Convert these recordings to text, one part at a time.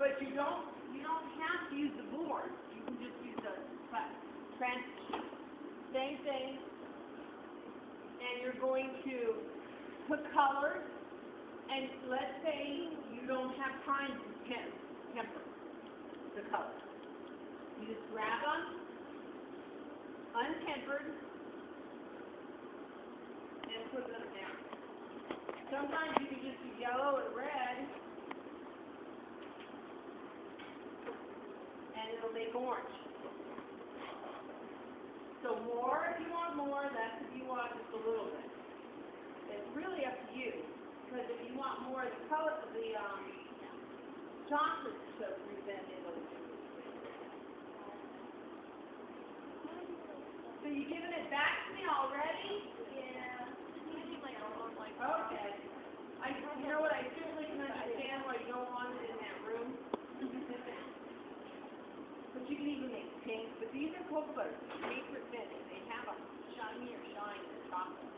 But you don't have to use the board. You can just use the transfer sheet. Same thing. And you're going to put colors. And let's say you don't have time to temper the colors. You just grab them, untempered, and put them down. Sometimes you can just do yellow or red, and it'll make orange. So more if you want more, less if you want just a little bit. It's really up to you. Because if you want more of the color of the chocolate to present it over. So you giving it back to me already? Yeah. Okay. You know what, I certainly can understand why you don't want it in that room. But you can even make pink. But these are cocoa butters. They're made for finish. They have a shinier shine than chocolate.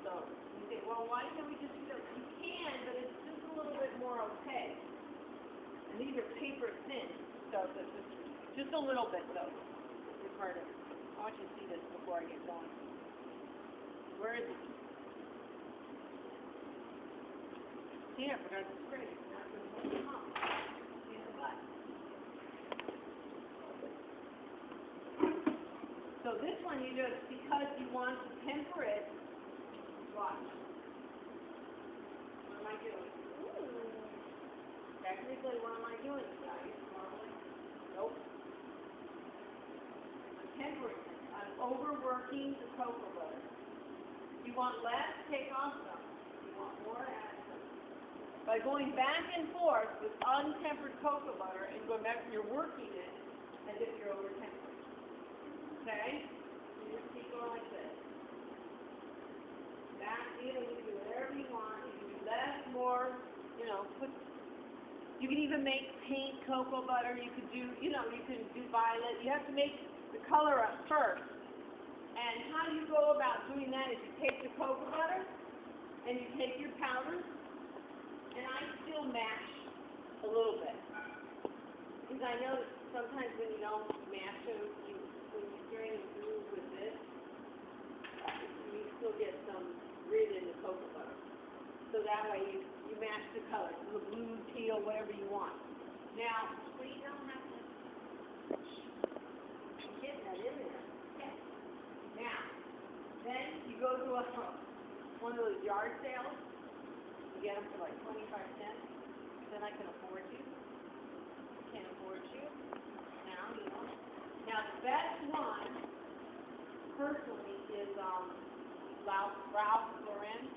So you say, well, why can't we just do that? You can, but it's just a little bit more opaque. And these are paper thin. So it's just a little bit, though. Ricardo, I want you to see this before I get going. Where is it? Here, because it's great. So this one you just, because you want to temper it, watch. What am I doing? Technically, what am I doing, guys? Nope. I'm tempering it. I'm overworking the cocoa butter. If you want less, take off some. If you want more, add some. By going back and forth with untempered cocoa butter and going back, you're working it as if you're over tempering. Okay? You just keep going like this. Back in, you can do whatever you want. You can do less, more, you know, you can even make pink cocoa butter. You could do, you can do violet. You have to make the color up first. And how you go about doing that is you take the cocoa butter and you take your powder. And I still mash a little bit. Because I know that sometimes when you don't mash them, when you strain the glue with this, you still get some grit in the cocoa butter. So that way you mash the colors, the blue, teal, whatever you want. Now, But you don't have to. I'm getting that in there. Okay. Now, then you go to one of those yard sales. You get them for like 25 cents. Then I can afford you. Can't afford you. Now, you know. Now, the best one, personally, is Ralph Lauren,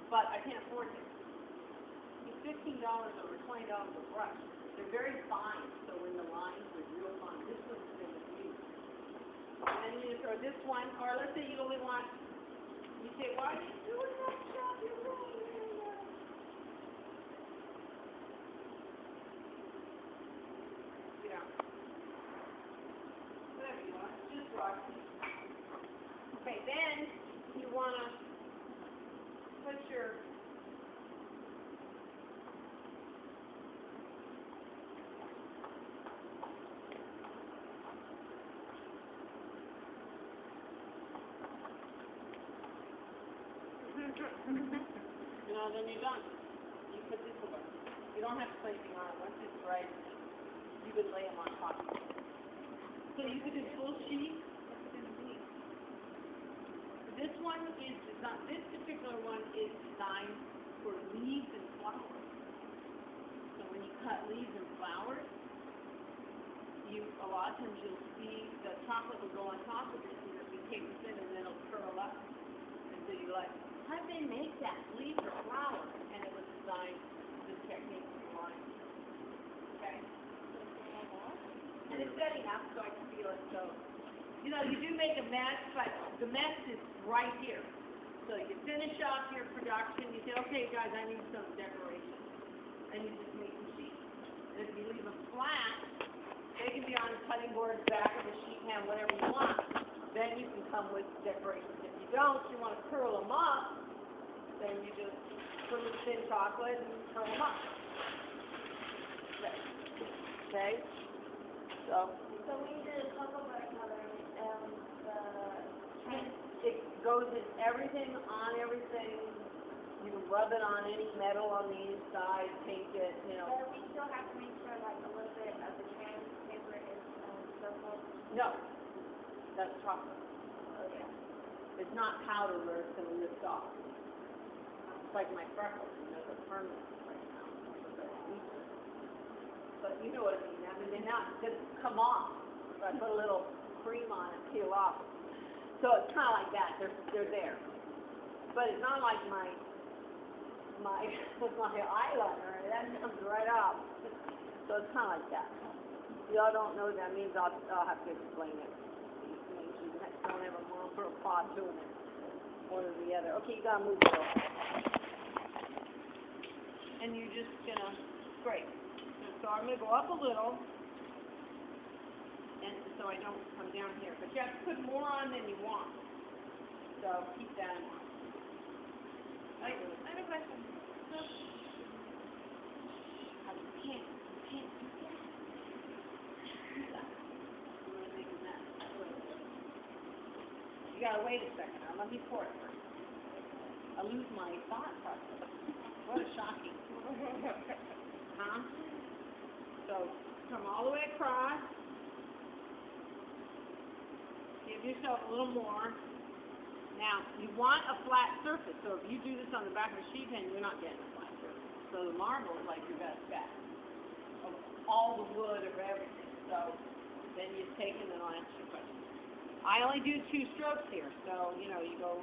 but I can't afford it. It's $15 over $20 a brush. They're very fine, so when the lines are real fine. This one's been abused. And then you just, or this one, or let's say you only want, you say, why are you doing that shop? You're wrong. Yeah. Whatever you want, just brush. Okay, then you want to put your then you're done. You put this away. You don't have to put anything on it. Once it's right, you could lay them on top. So you could do full sheet. This one is designed, this particular one is designed for leaves and flowers. So when you cut leaves and flowers, a lot of times you'll see the chocolate will go on top of it, so it'll be paper thin, and then it'll curl up. And so you're like, how did they make that? Leaf or flower? And it was designed, this technique for mine. Okay? And it's setting up so I can feel it. So, you know, you do make a mess, but the mess is right here. So you finish off your production, you say, okay guys, I need some decoration. And you just make them sheets. And if you leave them flat, they can be on the cutting board, back of the sheet pan, whatever you want. Then you can come with decorations. If you don't, you want to curl them up, then you just put them in thin chocolate and curl them up. Right. Okay? So, So we did a cocoa butter color and it goes in everything, on everything. You can rub it on any metal on the inside, paint it, you know. but we still have to make sure like a little bit of the trans paper is circled. No, that's chocolate. Oh yeah. It's not powder where it's going to lift off. It's like my freckles, you know, they're permanent right now. But you know what I mean. I mean, they're not going to come off. So I put a little cream on it, peel off. So it's kind of like that. They're there. But it's not like my eyeliner. That comes right off. So it's kind of like that. If y'all don't know what that means, I'll have to explain it. Don't ever want to put a pot doing it. One or the other. Okay, you gotta move it over. And you're just gonna scrape. So I'm gonna go up a little, and so I don't come down here. But you have to put more on than you want. So keep that in mind. I have a question. So, You can't do that. I'm gonna make a mess. You gotta wait a second. Now let me pour it first. I lose my thought process. What a shocking. Huh? So come all the way across. Give yourself a little more. Now, you want a flat surface, so if you do this on the back of a sheet pen, you're not getting a flat surface. So the marble is like your best bet of all the wood of everything. So then you take it and I'll answer your question. I only do 2 strokes here, so you know, you go,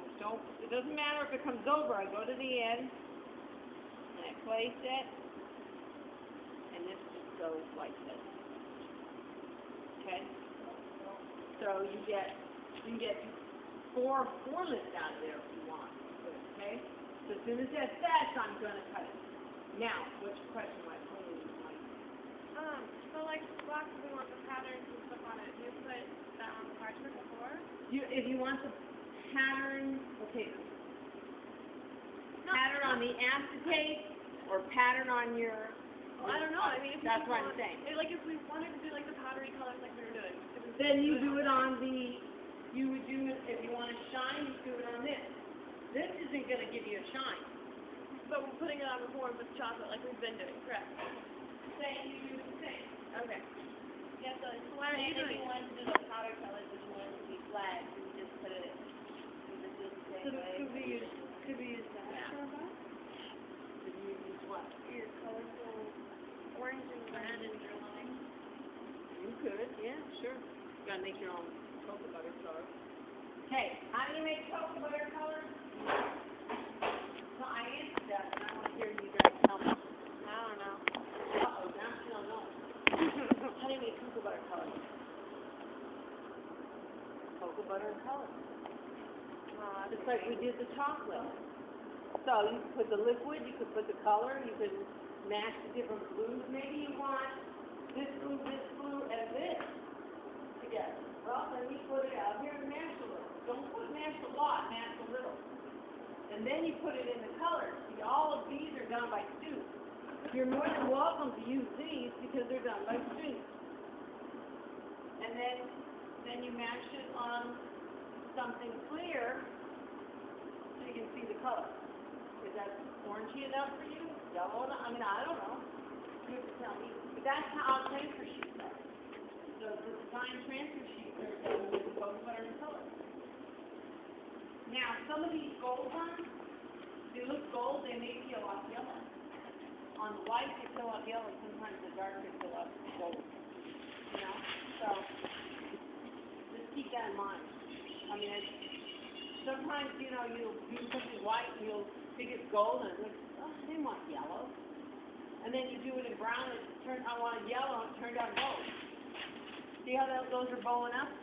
it doesn't matter if it comes over, I go to the end, and I place it, and this just goes like this. Okay? So you can get 4 lifts out of there if you want. Okay? So as soon as that's set, I'm going to cut it. Now, what's your question, Mike? so like blocks, we want the patterns and stuff on it. Do you put that on the parchment before? If you want the pattern, okay, pattern on the acetate or pattern on your... Well, I don't know. I mean, if that's we what I'm want, saying. Like if we wanted to do like the powdery colors like we were doing. Then you do it on the, you would do it, if you want to shine, you do it on this. This isn't going to give you a shine. But we're putting it on the board with chocolate like we've been doing, correct? Same, you do the same. Okay. Yeah, so it's Why are you if doing you wanted to do the powder colors, but you wanted it to be flat, you would just put it, you just do it the same way. Could we use that? Yeah. If you use what? Your colorful orange and red and yellow. You could, yeah, sure. You gotta make your own cocoa butter color. Okay, how do you make cocoa butter color? So I answered that, and I want to hear you guys tell me. I don't know. Uh-oh, now you don't know. How do you make cocoa butter color? Cocoa butter and color. Just like we did the chocolate. So you could put the liquid, you could put the color, you could mash the different blues. Maybe you want this blue, and this together. Well, then you put it out here and mash a little. Don't mash a lot, mash a little. And then you put it in the colors. See, all of these are done by students. You're more than welcome to use these because they're done by students. And then you mash it on something clear so you can see the color. Is that orangey enough for you? Yellow enough? I mean, I don't know. You have to tell me. But that's how transfer sheets are. So the design transfer sheets are done with cocoa butter and color. Now, some of these gold ones, they look gold, they may peel off yellow. On the white, they peel off yellow, sometimes the dark, they peel off gold. You know? So, just keep that in mind. I mean, sometimes, you know, you'll do something white and you'll think it's gold and it looks, oh, I didn't want yellow. And then you do it in brown and I wanted yellow and it turned out gold. See how those are bowing up?